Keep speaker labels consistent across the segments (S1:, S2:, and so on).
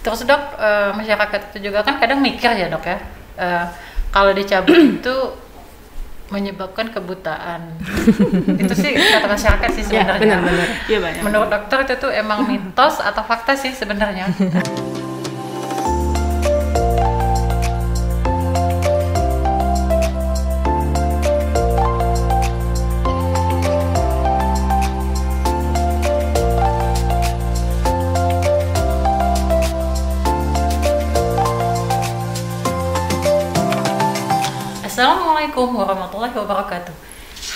S1: Terus dok, masyarakat itu juga kan kadang mikir ya dok ya, kalau dicabut itu menyebabkan kebutaan. Itu sih kata masyarakat sih sebenarnya.
S2: Benar-benar. Iya banyak.
S1: Menurut dokter itu tuh emang mitos atau fakta sih sebenarnya? Assalamualaikum warahmatullahi wabarakatuh.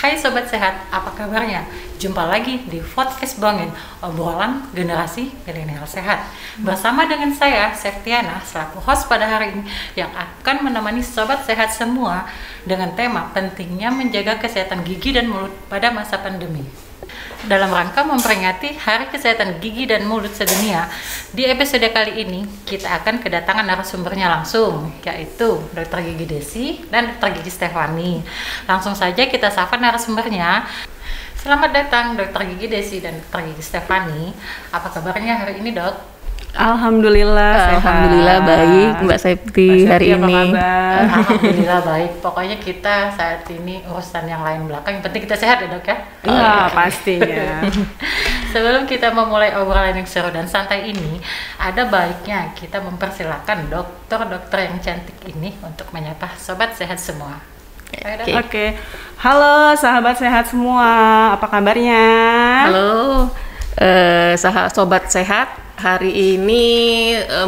S1: Hai Sobat Sehat, apa kabarnya? Jumpa lagi di podcast Bangin, obrolan generasi milenial sehat. Bersama dengan saya, Septiana, selaku host pada hari ini yang akan menemani Sobat Sehat semua dengan tema pentingnya menjaga kesehatan gigi dan mulut pada masa pandemi. Dalam rangka memperingati Hari Kesehatan Gigi dan Mulut Sedunia, di episode kali ini kita akan kedatangan narasumbernya langsung, yaitu Dr. Gigi Desi dan Dr. Gigi Stefani. Langsung saja kita sapa narasumbernya. Selamat datang Dr. Gigi Desi dan Dr. Gigi Stefani. Apa kabarnya hari ini, Dok?
S2: Alhamdulillah sehat.
S3: Alhamdulillah baik Mbak Septi hari ini.
S1: Alhamdulillah baik. Pokoknya kita saat ini urusan yang lain belakang, yang penting kita sehat ya dok ya?
S2: Iya pastinya.
S1: Sebelum kita memulai obrolan yang seru dan santai ini, ada baiknya kita mempersilahkan dokter-dokter yang cantik ini untuk menyapa Sobat Sehat semua.
S2: Oke. Halo sahabat sehat semua, apa kabarnya?
S3: Halo Sobat Sehat. Hari ini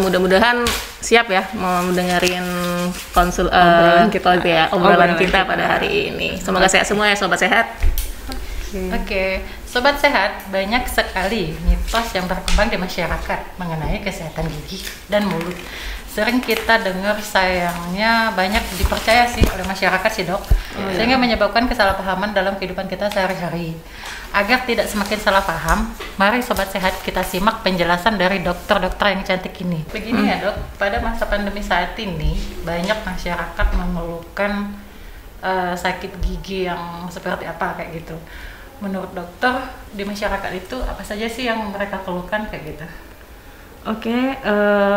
S3: mudah-mudahan siap ya mau dengerin obrolan kita pada hari ini. Semoga sehat semua ya Sobat Sehat.
S1: Oke. Sobat Sehat, banyak sekali mitos yang berkembang di masyarakat mengenai kesehatan gigi dan mulut. Sering kita dengar, sayangnya banyak dipercaya sih oleh masyarakat sih dok, sehingga menyebabkan kesalahpahaman dalam kehidupan kita sehari-hari. Agar tidak semakin salah paham, mari Sobat Sehat kita simak penjelasan dari dokter-dokter yang cantik ini. Begini ya dok, pada masa pandemi saat ini banyak masyarakat mengeluhkan sakit gigi yang seperti apa kayak gitu. Menurut dokter, di masyarakat itu apa saja sih yang mereka keluhkan kayak gitu?
S2: Oke,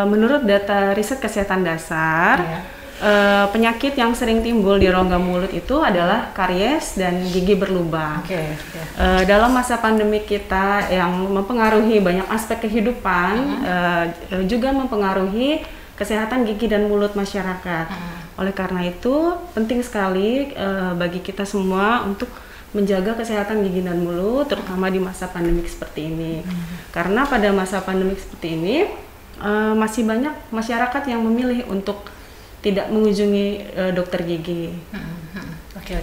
S2: menurut data riset kesehatan dasar, penyakit yang sering timbul di rongga mulut itu adalah karies dan gigi berlubang. Dalam masa pandemi kita yang mempengaruhi banyak aspek kehidupan, juga mempengaruhi kesehatan gigi dan mulut masyarakat. Oleh karena itu, penting sekali bagi kita semua untuk menjaga kesehatan gigi dan mulut, terutama di masa pandemik seperti ini. Karena pada masa pandemik seperti ini, masih banyak masyarakat yang memilih untuk tidak mengunjungi dokter gigi.
S1: Oke.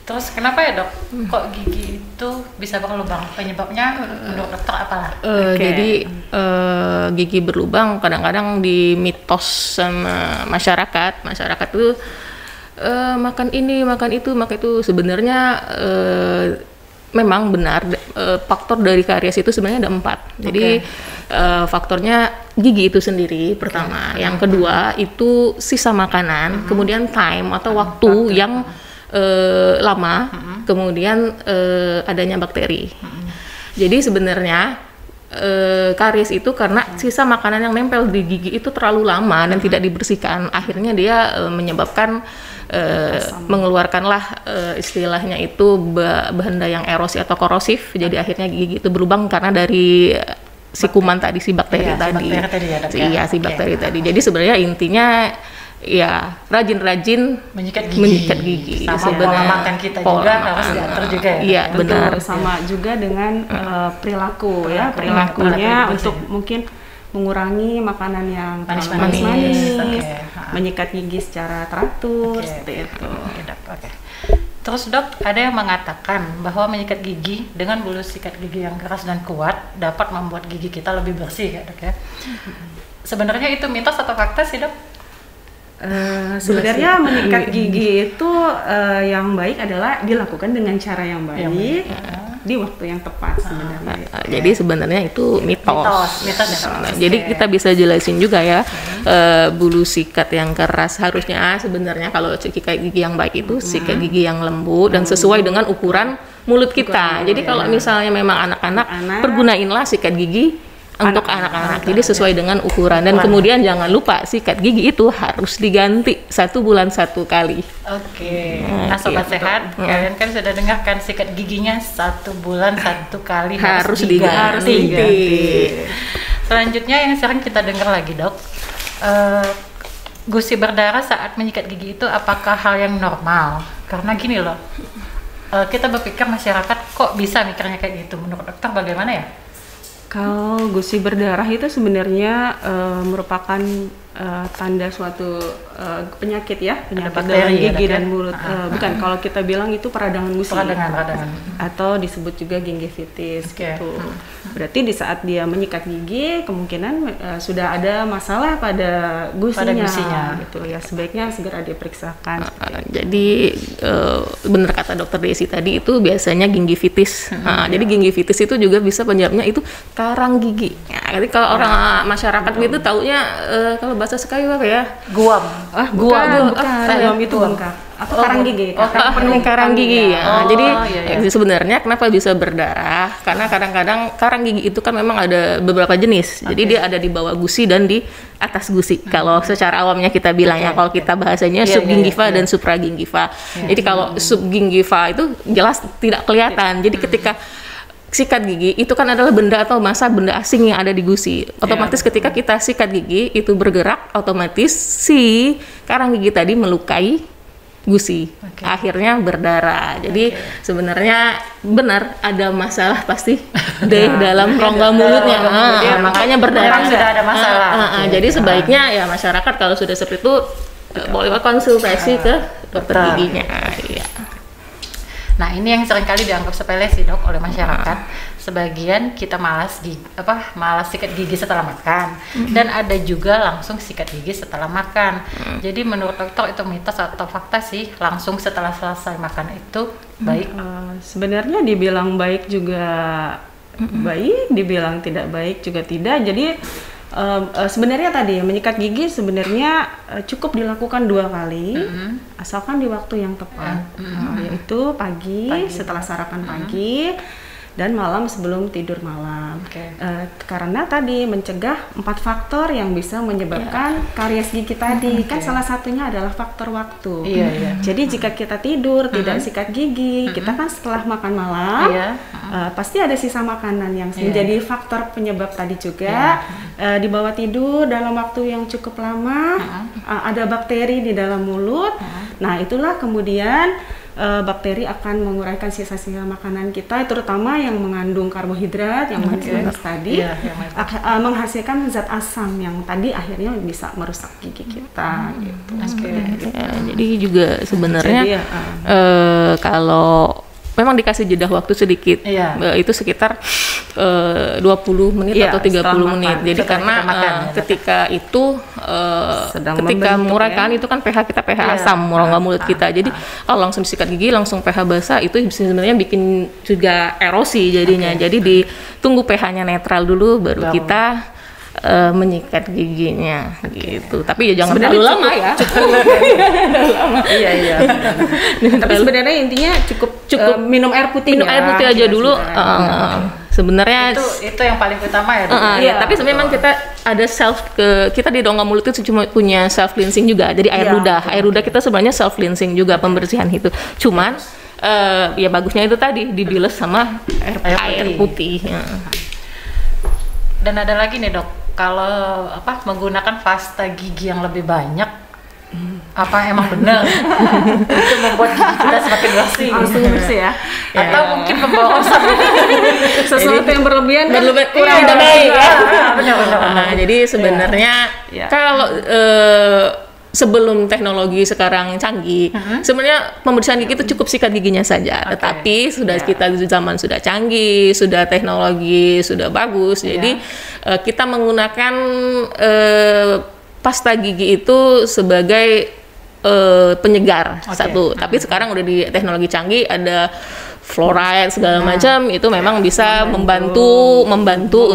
S1: Terus kenapa ya dok? Kok gigi itu bisa berlubang? Penyebabnya menurut dokter apalah?
S3: Jadi gigi berlubang kadang-kadang di mitos sama masyarakat tuh makan ini, makan itu sebenarnya memang benar. Faktor dari karies itu sebenarnya ada 4. Jadi faktornya gigi itu sendiri pertama. Yang kedua itu sisa makanan, kemudian time atau waktu yang lama, kemudian adanya bakteri. Jadi sebenarnya karies itu karena sisa makanan yang nempel di gigi itu terlalu lama dan tidak dibersihkan, akhirnya dia menyebabkan mengeluarkanlah istilahnya itu benda yang erosi atau korosif. Jadi akhirnya gigi itu berlubang karena dari si kuman tadi, si bakteri tadi. Bakteri tadi. Jadi sebenarnya intinya ya rajin-rajin menyikat gigi.
S1: Sama pola makan kita juga harus diatur juga ya.
S3: Iya benar.
S2: Sama juga dengan perilaku ya, perilakunya untuk mungkin mengurangi makanan yang manis, menyikat gigi secara teratur, seperti itu.
S1: Oke. Terus dok, ada yang mengatakan bahwa menyikat gigi dengan bulu sikat gigi yang keras dan kuat dapat membuat gigi kita lebih bersih ya dok ya. Sebenarnya itu mitos atau fakta sih dok?
S2: Sebenarnya menyikat gigi itu yang baik adalah dilakukan dengan cara yang baik, di waktu yang tepat sebenarnya.
S3: Jadi sebenarnya itu mitos. Jadi kita bisa jelasin juga ya, bulu sikat yang keras harusnya sebenarnya kalau sikat gigi yang baik itu sikat gigi yang lembut dan sesuai dengan ukuran mulut kita. Jadi kalau misalnya memang anak-anak, pergunainlah sikat gigi untuk anak-anak. Jadi sesuai dengan ukuran dan kemudian jangan lupa sikat gigi itu harus diganti 1 bulan 1 kali.
S1: Oke. Nah sobat sehat, kalian kan sudah dengarkan sikat giginya 1 bulan 1 kali harus diganti. Selanjutnya yang sering kita dengar lagi dok, gusi berdarah saat menyikat gigi itu apakah hal yang normal? Karena gini loh, kita berpikir masyarakat kok bisa mikirnya kayak gitu. Menurut dokter bagaimana ya?
S2: Kalau gusi berdarah itu sebenarnya merupakan tanda suatu penyakit ya, penyakit dalam gigi dan mulut. Bukan, kalau kita bilang itu peradangan gusi.
S1: Peradangan.
S2: Atau disebut juga gingivitis gitu. Berarti di saat dia menyikat gigi, kemungkinan sudah ada masalah pada gusinya. Gitu ya, sebaiknya segera diperiksakan.
S3: Jadi benar kata dokter Desi tadi, itu biasanya gingivitis. Jadi gingivitis itu juga bisa penyebabnya itu karang gigi. Jadi kalau orang masyarakat itu taunya kalau bahasa Sekayu apa ya?
S1: Guam.
S2: Guam itu bengkak. Atau karang gigi.
S3: Karang gigi ya. Jadi sebenarnya kenapa bisa berdarah? Karena kadang-kadang karang gigi itu kan memang ada beberapa jenis. Jadi dia ada di bawah gusi dan di atas gusi. Kalau secara awamnya kita bilang ya, kalau kita bahasanya subgingiva dan supragingiva. Jadi kalau subgingiva itu jelas tidak kelihatan. Jadi ketika sikat gigi itu kan adalah benda atau massa benda asing yang ada di gusi. Otomatis ketika kita sikat gigi itu bergerak, otomatis si karang gigi tadi melukai gusi, akhirnya berdarah. Jadi sebenarnya benar ada masalah pasti di dalam rongga mulutnya. Makanya berdarah.
S1: Sudah ada masalah.
S3: Jadi sebaiknya ya masyarakat kalau sudah seperti itu boleh konsultasi ke dokter giginya.
S1: Nah ini yang seringkali dianggap sepele sih dok oleh masyarakat. Sebagian kita malas sikat gigi setelah makan, dan ada juga langsung sikat gigi setelah makan. Jadi menurut dokter itu mitos atau fakta sih, langsung setelah selesai makan itu baik?
S2: Sebenarnya dibilang baik juga baik, dibilang tidak baik juga tidak. Jadi sebenarnya tadi menyikat gigi sebenarnya cukup dilakukan 2 kali, asalkan di waktu yang tepat, yaitu pagi setelah sarapan pagi dan malam sebelum tidur malam. Karena tadi mencegah 4 faktor yang bisa menyebabkan karies gigi tadi. Kan salah satunya adalah faktor waktu. Jadi jika kita tidur tidak sikat gigi, kita kan setelah makan malam pasti ada sisa makanan yang menjadi faktor penyebab tadi juga. Di bawah tidur dalam waktu yang cukup lama, ada bakteri di dalam mulut. Nah itulah kemudian bakteri akan menguraikan sisa-sisa makanan kita, terutama yang mengandung karbohidrat yang manis tadi, menghasilkan zat asam yang tadi akhirnya bisa merusak gigi kita.
S3: Jadi juga sebenarnya kalau memang dikasih jeda waktu sedikit, itu sekitar 20 menit atau 30 menit. Jadi karena ketika itu ketika menguraikan itu kan pH kita pH asam rongga mulut kita. Jadi kalau langsung disikat gigi langsung pH basah itu sebenarnya bikin juga erosi jadinya. Jadi ditunggu pH-nya netral dulu baru kita menyikat giginya gitu. Tapi ya jangan terlalu lama ya.
S2: Tapi sebenarnya intinya cukup minum air putih.
S3: Minum air putih aja dulu. Sebenarnya
S1: itu yang paling utama ya.
S3: Tapi sebenarnya kita ada kita di rongga mulut itu cuma punya self cleansing juga. Jadi air ludah kita sebenarnya self cleansing juga, pembersihan itu. Cuman ya bagusnya itu tadi dibilas sama air putih.
S1: Dan ada lagi nih dok, kalau menggunakan pasta gigi yang lebih banyak, apa emang benar itu membuat gigi kita semakin bersih ya? Atau mungkin memborosan
S2: sesuatu yang berlebihan kan
S3: kurang baik ya? Benar. Jadi sebenarnya kalau sebelum teknologi sekarang canggih, sebenarnya pembersihan gigi itu cukup sikat giginya saja. Tetapi kita zaman sudah canggih, sudah teknologi sudah bagus, jadi kita menggunakan pasta gigi itu sebagai penyegar satu. Tapi sekarang udah di teknologi canggih ada fluoride segala macam, itu memang bisa membantu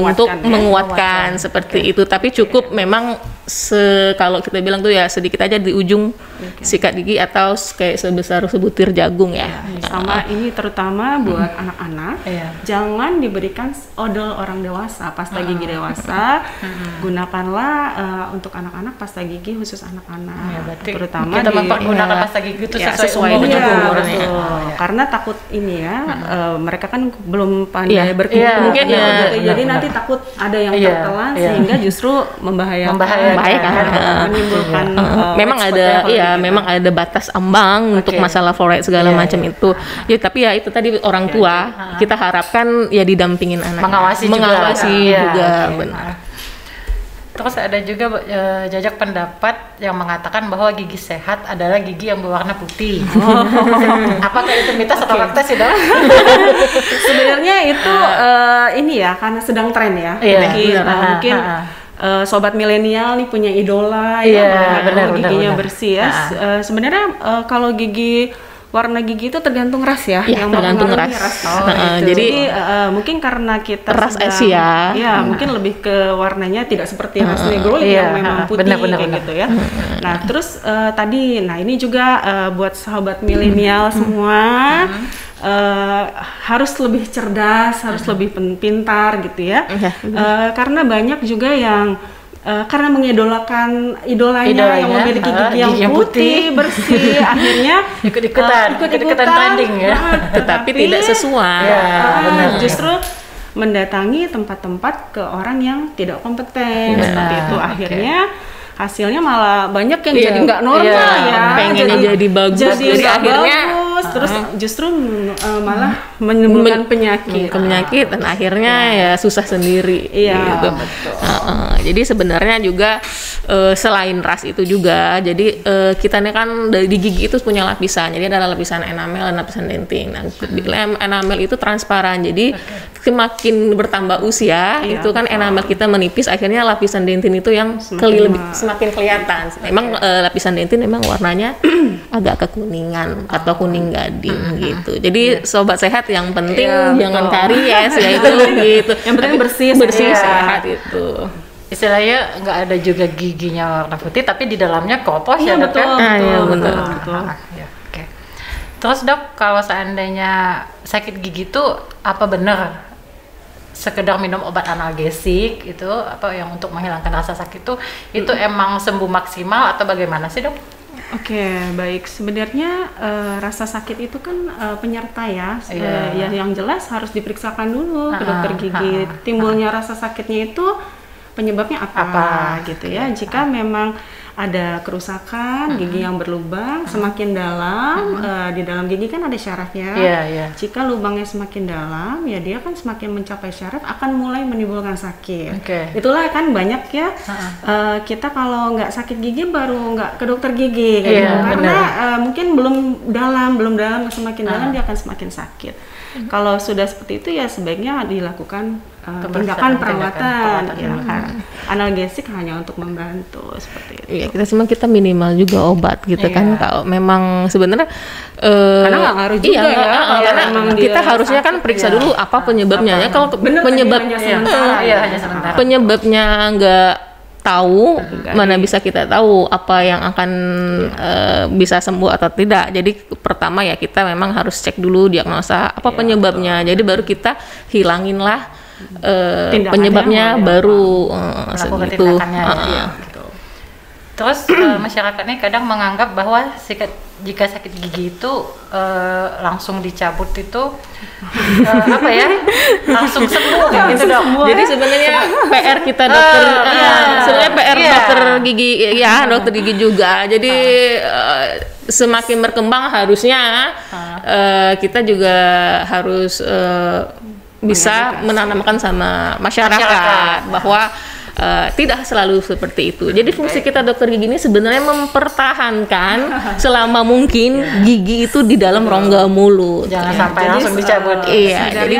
S3: untuk menguatkan seperti itu. Tapi cukup memang kalau kita bilang tuh ya sedikit aja di ujung sikat gigi atau kayak sebesar sebutir jagung ya.
S2: Sama ini terutama buat anak-anak, jangan diberikan odol orang dewasa, pasta gigi dewasa. Gunakanlah untuk anak-anak pasta gigi khusus anak-anak. Terutama
S1: kita mempergunakan pasta gigi itu sesuai
S2: umur. Karena takut ini ya, mereka kan belum pandai berkumpul mungkin jadi nanti takut ada yang tertelan sehingga justru membahayakan menimbulkan
S3: memang ada batas ambang untuk masalah fluoride segala macam itu. Ya tapi ya itu tadi orang tua kita harapkan ya didampingin anak, mengawasi juga. Benar.
S1: Terus ada juga jajak pendapat yang mengatakan bahwa gigi sehat adalah gigi yang berwarna putih. Apakah itu mitos atau fakta sih, Dok?
S2: Sebenarnya itu ini ya karena sedang tren ya. Mungkin sobat milenial nih punya idola giginya bersih ya. Sebenarnya kalau gigi warna gigi itu tergantung ras ya, yang
S3: tergantung ras.
S2: Jadi mungkin karena kita
S3: ras Asia,
S2: mungkin lebih ke warnanya tidak seperti ras negro yang memang putih gitu ya. Nah terus ini juga buat sahabat milenial semua. Harus lebih cerdas, harus lebih pintar gitu ya. Karena banyak juga yang karena mengidolakan idolanya yang memiliki gigi yang putih bersih, akhirnya ikut-ikutan trending ya.
S3: Tetapi tidak sesuai.
S2: Justru mendatangi tempat-tempat ke orang yang tidak kompeten seperti itu, akhirnya hasilnya malah banyak yang jadi nggak normal
S3: pengennya jadi bagus,
S2: jadi akhirnya terus justru malah menimbulkan penyakit
S3: dan akhirnya ya susah sendiri gitu. Jadi sebenarnya juga selain ras itu juga, jadi kita nih kan di gigi itu punya lapisan, jadi ada lapisan enamel dan lapisan dentin. Nah, enamel itu transparan, jadi semakin bertambah usia itu kan enamel kita menipis, akhirnya lapisan dentin itu yang semakin kelihatan. Memang lapisan dentin memang warnanya agak kekuningan atau kuning gading gitu. Jadi sobat sehat yang penting jangan karies ya itu gitu.
S2: Yang penting bersih
S3: sehat itu.
S1: Istilahnya nggak ada juga giginya warna putih tapi di dalamnya kopos
S2: betul.
S1: Oke. Terus Dok, kalau seandainya sakit gigi itu apa benar sekedar minum obat analgesik itu apa yang untuk menghilangkan rasa sakit itu emang sembuh maksimal atau bagaimana sih, Dok?
S2: Oke, baik. Sebenarnya rasa sakit itu kan penyerta ya. Yang jelas harus diperiksakan dulu ke dokter gigi. Timbulnya rasa sakitnya itu penyebabnya apa gitu ya. Jika memang ada kerusakan gigi yang berlubang semakin dalam, di dalam gigi kan ada syarafnya. Jika lubangnya semakin dalam, ya dia kan semakin mencapai syaraf akan mulai menimbulkan sakit. Itulah kan banyak ya kita kalau nggak sakit gigi baru nggak ke dokter gigi gitu. Karena mungkin belum dalam semakin dalam dia akan semakin sakit. Kalau sudah seperti itu ya sebaiknya dilakukan tindakan perawatan. Analgesik hanya untuk membantu seperti itu.
S3: Iya, kita minimal juga obat gitu kan. Kalau memang sebenarnya
S2: karena nggak ngaruh juga
S3: karena kita harusnya kan periksa dulu apa penyebabnya ya. Kalau penyebabnya nggak tahu, mana bisa kita tahu apa yang akan bisa sembuh atau tidak. Jadi pertama ya kita memang harus cek dulu diagnosa apa penyebabnya. Jadi baru kita hilanginlah penyebabnya, baru
S1: melakukan tindakannya gitu. Terus masyarakatnya kadang menganggap bahwa jika sakit gigi itu langsung dicabut itu langsung sembuh gitu dong.
S3: Jadi sebenarnya PR kita dokter, sebenarnya PR dokter gigi dokter gigi juga. Jadi semakin berkembang harusnya kita juga harus bisa menanamkan sama masyarakat bahwa tidak selalu seperti itu. Jadi fungsi kita dokter gigi ini sebenarnya mempertahankan selama mungkin gigi itu di dalam rongga mulut.
S1: Jangan sampai langsung dicabut.
S2: Jadi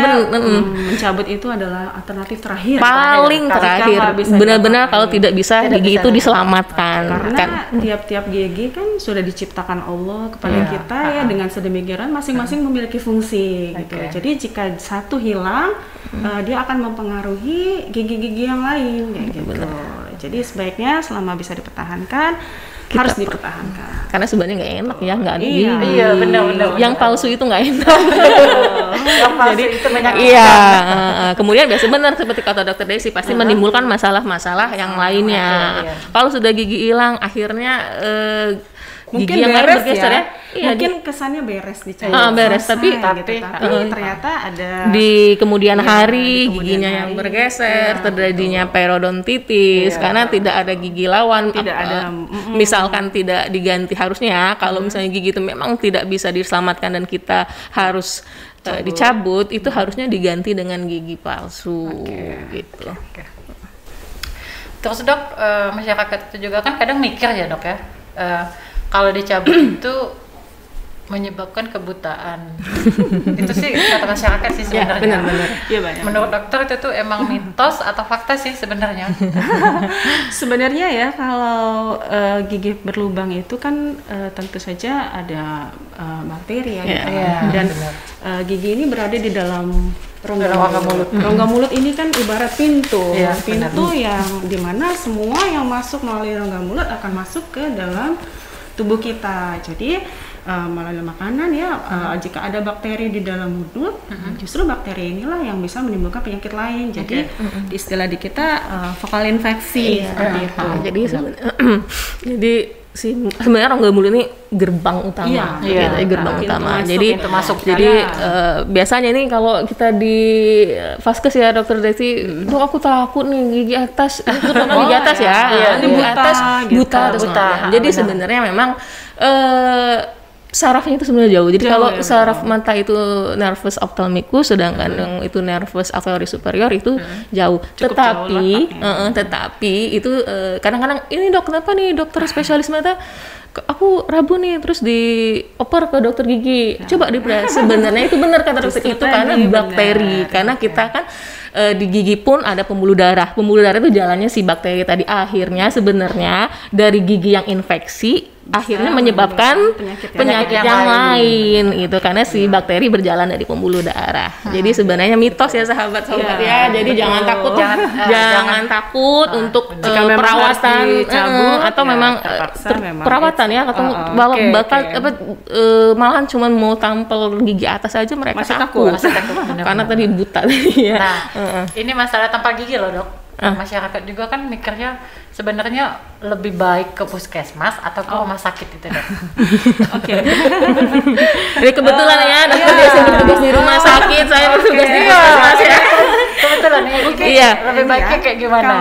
S2: mencabut itu adalah alternatif terakhir.
S3: Paling terakhir. Benar-benar kalau tidak bisa gigi itu diselamatkan.
S2: Karena tiap-tiap gigi kan sudah diciptakan Allah kepada kita ya dengan sedemikian masing-masing memiliki fungsi gitu. Jadi jika satu hilang dia akan mempengaruhi gigi-gigi yang lain kayak gitu. Jadi sebaiknya selama bisa dipertahankan harus dipertahankan.
S3: Karena sebenarnya nggak enak ya, nggak ada gigi.
S1: Iya, benar.
S3: Yang palsu itu nggak enak.
S1: Yang palsu itu menyakitkan.
S3: Iya, kemudian biasa benar seperti kata Dokter Desi, pasti menimbulkan masalah-masalah yang lainnya. Kalau sudah gigi hilang, akhirnya
S2: mungkin
S3: gigi yang lain bergeser ya.
S2: Iya, mungkin kesannya beres dicari.
S3: Beres, tapi
S2: ternyata ada
S3: di kemudian hari giginya yang bergeser, terjadinya periodontitis karena tidak ada gigi lawan.
S2: Tidak ada.
S3: Misalkan tidak diganti, harusnya ya, kalau misalnya gigi itu memang tidak bisa diselamatkan dan kita harus dicabut, itu harusnya diganti dengan gigi palsu gitu.
S1: Terus Dok, masyarakat itu juga kan kadang mikir ya Dok ya, kalau dicabut itu menyebabkan kebutaan. Itu sih kata masyarakat sih sebenarnya.
S3: Benar.
S2: Iya, banyak.
S1: Menurut dokter itu tuh emang mitos atau fakta sih sebenarnya?
S2: Sebenarnya ya, kalau gigi berlubang itu kan tentu saja ada bakteri ya, dan gigi ini berada di dalam rongga mulut. Rongga mulut ini kan ibarat pintu, pintu yang dimana semua yang masuk melalui rongga mulut akan masuk ke dalam tubuh kita. Jadi melalui makanan ya, jika ada bakteri di dalam mulut, justru bakteri inilah yang bisa menimbulkan penyakit lain. Jadi di istilah di kita fokal infeksi seperti itu.
S3: Jadi sebenarnya rongga mulut ini gerbang utama, gerbang utama.
S1: Pintu masuk.
S3: Jadi biasanya nih kalau kita di vaskes ya Dokter Desi, Dok aku takut nih gigi atas, terutama gigi atas gigi atas buta. Jadi sebenarnya memang sarafnya itu sebenarnya jauh. Jadi kalau saraf mata itu nervus ophthalmicus, sedangkan yang itu nervus alveoli superior itu jauh. Tetapi itu kadang-kadang ini Dok, kenapa nih dokter spesialis mata? Aku rabu nih, terus dioper ke dokter gigi. Coba diperhatikan, sebenarnya itu benar kata dokter, itu karena bakteri. Karena kita kan di gigi pun ada pembuluh darah. Pembuluh darah itu jalannya si bakteri tadi. Akhirnya sebenarnya dari gigi yang infeksi akhirnya menyebabkan penyakit yang lain itu karena si bakteri berjalan dari pembuluh darah. Jadi sebenarnya mitos ya sahabat-sahabat ya. Jadi jangan takut untuk perawatan atau memang perawatan ya, atau malahan cuma mau tampil gigi atas aja mereka takut. Karena tadi buta tadi ya.
S1: Nah, ini masalah tampal gigi loh Dok. Masyarakat juga kan mikirnya sebenarnya lebih baik ke puskesmas atau ke rumah sakit itu Dok.
S3: Jadi kebetulan ya Dokter Desi bertugas di rumah sakit, saya bertugas di puskesmas ya.
S1: Kebetulan ya. Lebih baiknya kayak gimana?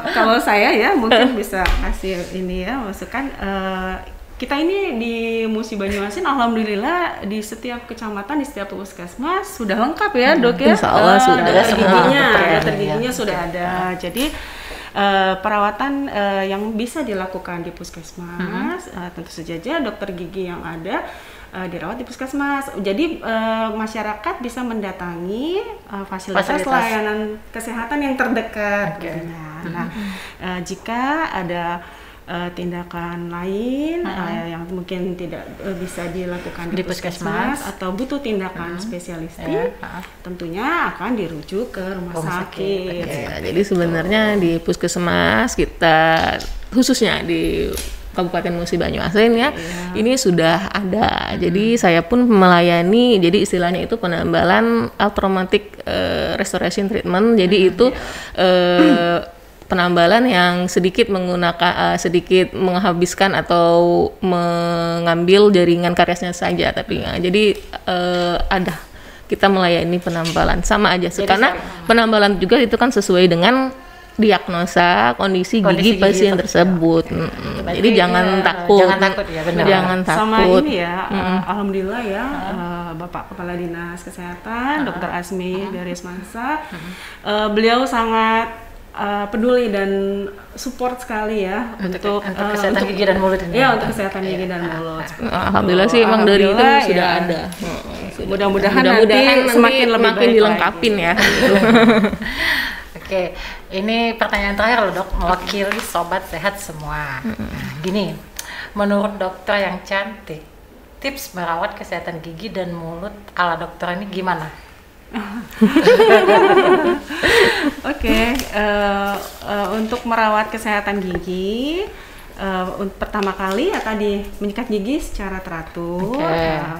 S2: Kalau saya ya mungkin bisa kasih ini ya, masukan. Kita ini di Musi Banyuasin, alhamdulillah di setiap kecamatan, di setiap puskesmas sudah lengkap ya Dok ya.
S3: Insya Allah sudah.
S2: Dokter giginya sudah ada. Jadi perawatan yang bisa dilakukan di puskesmas, tentu saja dokter gigi yang ada dirawat di puskesmas. Jadi masyarakat bisa mendatangi fasilitas layanan kesehatan yang terdekat. Nah, jika ada tindakan lain yang mungkin tidak bisa dilakukan di puskesmas atau butuh tindakan spesialistik, tentunya akan dirujuk ke rumah sakit.
S3: Jadi sebenarnya di puskesmas kita, khususnya di Kabupaten Musi Banyuasin ya, ini sudah ada. Jadi saya pun melayani, jadi istilahnya itu penambalan automatic restoration treatment. Jadi itu penambalan yang sedikit menggunakan sedikit menghabiskan atau mengambil jaringan kariesnya saja, tapi jadi ada kita melayani penambalan sama aja karena penambalan juga itu kan sesuai dengan diagnosa kondisi gigi pasien tersebut. Jadi jangan takut. Jangan takut.
S2: Sama ini ya, alhamdulillah ya, Bapak Kepala Dinas Kesehatan Dr. Asmi dari Semansa, beliau sangat peduli dan support sekali ya untuk
S1: kesehatan gigi dan mulut ini.
S2: Ya, untuk kesehatan gigi dan mulut.
S3: Alhamdulillah sih emang dari itu sudah ada.
S2: Mudah-mudahan nanti semakin
S3: dilengkapin ya.
S1: Oke, ini pertanyaan terakhir loh Dok, mewakili sobat sehat semua. Gini, menurut dokter yang cantik, tips merawat kesehatan gigi dan mulut ala dokter ini gimana?
S2: Oke, untuk merawat kesehatan gigi, pertama kali ya tadi menyikat gigi secara teratur,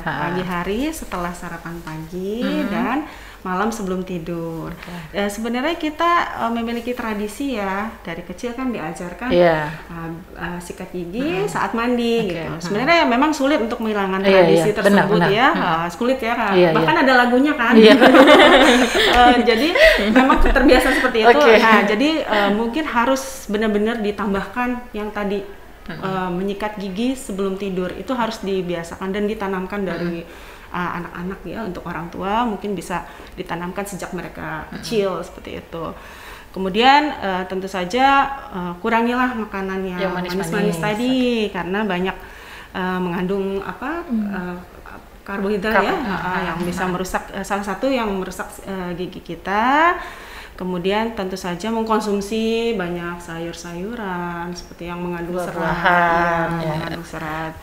S2: pagi hari setelah sarapan pagi dan malam sebelum tidur. Sebenarnya kita memiliki tradisi ya, dari kecil kan diajarkan sikat gigi saat mandi gitu. Sebenarnya memang sulit untuk menghilangkan tradisi tersebut sulit ya, bahkan ada lagunya kan. Jadi memang terbiasa seperti itu. Nah, jadi mungkin harus benar-benar ditambahkan yang tadi menyikat gigi sebelum tidur itu harus dibiasakan dan ditanamkan dari anak-anak ya. Untuk orang tua mungkin bisa ditanamkan sejak mereka kecil seperti itu. Kemudian tentu saja kurangilah makanan yang manis-manis tadi karena banyak mengandung karbohidrat yang bisa merusak, salah satu yang merusak gigi kita. Kemudian tentu saja mengkonsumsi banyak sayur-sayuran seperti yang mengandung serat, mengandung serat.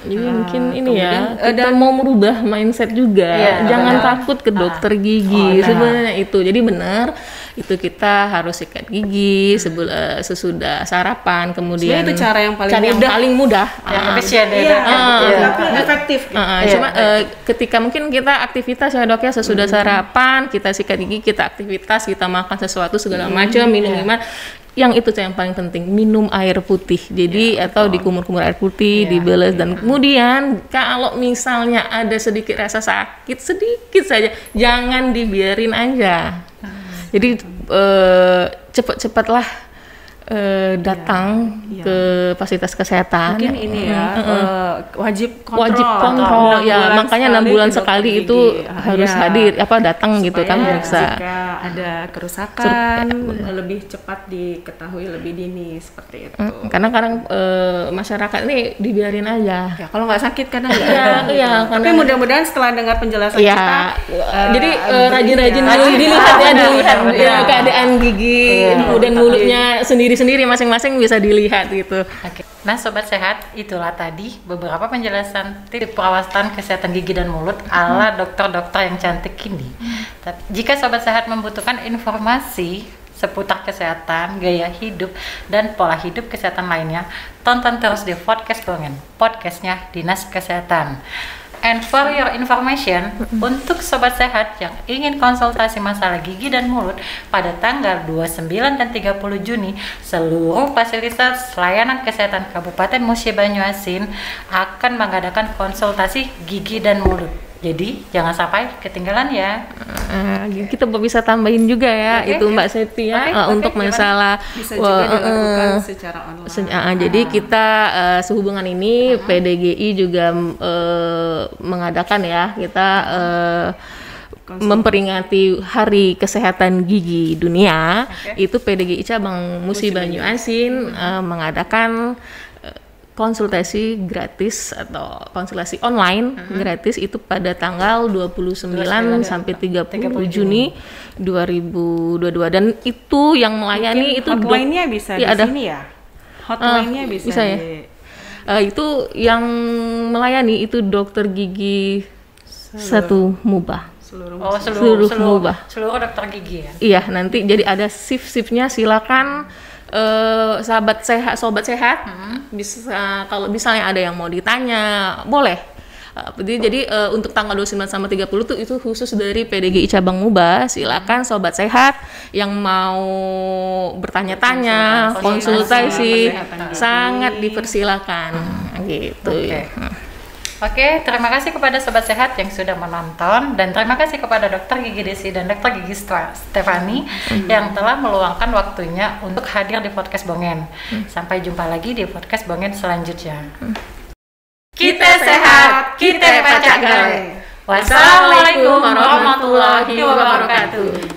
S3: Jadi mungkin ini ya, kita mau merubah mindset juga. Jangan takut ke dokter gigi. Sebenarnya itu. Jadi benar, itu kita harus sikat gigi sesudah sarapan. Kemudian
S2: itu cara yang paling mudah.
S3: Yang
S1: efisien
S2: efektif.
S3: Cuma ketika mungkin kita aktivitas ya dok ya, sesudah sarapan kita sikat gigi, kita aktivitas, kita makan sesuatu segala macam, minum minuman. Yang itu yang paling penting, minum air putih. Jadi atau dikumur-kumur air putih, dibeles dan kemudian kalau misalnya ada sedikit rasa sakit sedikit saja, jangan dibiarin aja. Jadi cepat-cepatlah datang ke fasilitas kesehatan.
S2: Mungkin ini wajib
S3: kontrol ya, makanya 6 bulan sekali itu harus hadir datang gitu kan, periksa.
S2: Jika ada kerusakan lebih cepat diketahui lebih dini seperti itu.
S3: Karena kadang masyarakat ini dibiarin aja.
S2: Ya kalau nggak sakit kadang
S3: tapi
S2: mudah-mudahan setelah dengar penjelasan kita,
S3: jadi rajin-rajin dilihat keadaan gigi dan mulutnya sendiri masing-masing bisa dilihat gitu.
S1: Nah Sobat Sehat, itulah tadi beberapa penjelasan tips perawatan kesehatan gigi dan mulut ala dokter-dokter yang cantik ini. Jika Sobat Sehat membutuhkan informasi seputar kesehatan, gaya hidup, dan pola hidup kesehatan lainnya, tonton terus di Podcast Bongen, podcastnya Dinas Kesehatan. And for your information, untuk Sobat Sehat yang ingin konsultasi masalah gigi dan mulut pada tanggal 29 dan 30 Juni, seluruh fasilitas layanan kesehatan Kabupaten Musi Banyuasin akan mengadakan konsultasi gigi dan mulut. Jadi jangan sampai ketinggalan ya.
S3: Kita bisa tambahin juga ya, itu Mbak Seti ya, untuk masalah
S2: bisa juga dilakukan secara online.
S3: Jadi kita sehubungan ini PDGI juga mengadakan ya, kita memperingati Hari Kesehatan Gigi Dunia. Itu PDGI cabang Musi Banyuasin mengadakan konsultasi gratis atau konsultasi online gratis itu pada tanggal 29 sampai 30 Juni 2022, dan itu yang melayani itu
S2: hotline-nya bisa di sini ya. Hotline-nya bisa
S3: ya. Itu yang melayani itu dokter gigi satu Mubah. Seluruh Mubah.
S1: Seluruh dokter gigi ya.
S3: Iya, nanti jadi ada shift-shiftnya, silakan sobat sehat bisa, kalau misalnya ada yang mau ditanya boleh. Jadi untuk tanggal 29 sama 30 tuh itu khusus dari PDGI cabang Mubah. Silakan sobat sehat yang mau bertanya-tanya, konsultasi sangat dipersilakan gitu.
S1: Oke, terima kasih kepada Sobat Sehat yang sudah menonton, dan terima kasih kepada Dokter Gigi Desi dan Dokter Gigi Stefani yang telah meluangkan waktunya untuk hadir di Podcast Bongen. Sampai jumpa lagi di Podcast Bongen selanjutnya. Kita sehat, kita pacak gale. Wassalamualaikum warahmatullahi wabarakatuh.